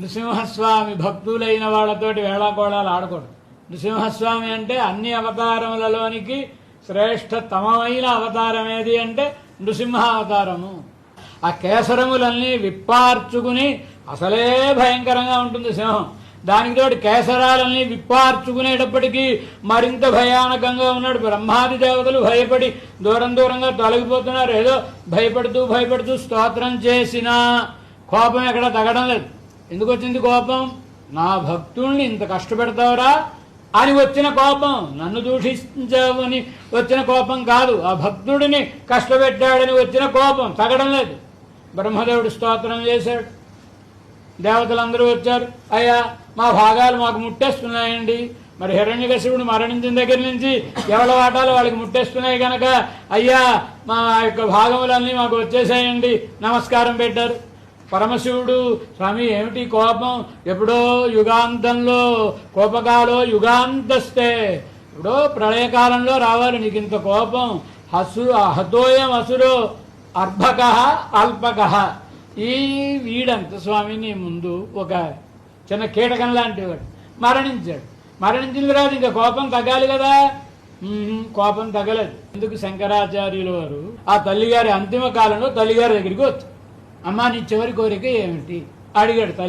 నృసింహస్వామి భక్తులైన వాళ్ళతోటి వేళాకోళాలు ఆడకూడదు. నృసింహస్వామి అంటే అన్ని అవతారములలోనికి శ్రేష్టతమైన అవతారం ఏది అంటే నృసింహ అవతారము. ఆ కేసరములన్నీ విప్పార్చుకుని అసలే భయంకరంగా ఉంటుంది సింహం. దానికి తోటి కేసరాలన్నీ విప్పార్చుకునేటప్పటికీ మరింత భయానకంగా ఉన్నాడు. బ్రహ్మాది దేవతలు భయపడి దూరంగా తొలగిపోతున్నారు. ఏదో భయపడుతూ స్తోత్రం చేసినా కోపం ఎక్కడ తగ్గడం లేదు. ఎందుకు వచ్చింది కోపం? నా భక్తుల్ని ఇంత కష్టపెడతావురా అని వచ్చిన కోపం. నన్ను దూషించావని వచ్చిన కోపం కాదు, ఆ భక్తుడిని కష్టపెట్టాడని వచ్చిన కోపం తగ్గడం లేదు. బ్రహ్మదేవుడు స్తోత్రం చేశాడు. దేవతలందరూ వచ్చారు. అయ్యా మా భాగాలు మాకు ముట్టేస్తున్నాయండి. మరి హిరణ్యకశిపుడు మరణించిన దగ్గర నుంచి ఎవరి వాటాలు వాళ్ళకి ముట్టేస్తున్నాయి కనుక అయ్యా మా యొక్క భాగములన్నీ మాకు వచ్చేసాయండి, నమస్కారం పెట్టారు. పరమశివుడు స్వామి ఏమిటి కోపం? ఎప్పుడో యుగాంతంలో కోపకాలో యుగాంతస్తే, ఎప్పుడో ప్రళయకాలంలో రావాలి నీకు ఇంత కోపం. హతోయం అసురో అర్భక అల్పక. ఈ వీడంత స్వామిని ముందు ఒక చిన్న కీటకం లాంటి వాడు మరణించాడు. మరణించిన తర్వాత ఇంకా కోపం తగ్గాలి కదా. కోపం తగ్గలేదు. ఎందుకు? శంకరాచార్యుల వారు ఆ తల్లిగారి అంతిమ కాలంలో తల్లిగారి దగ్గరికి వచ్చారు. అమ్మా నీ చివరి కోరిక ఏమిటి అడిగాడు.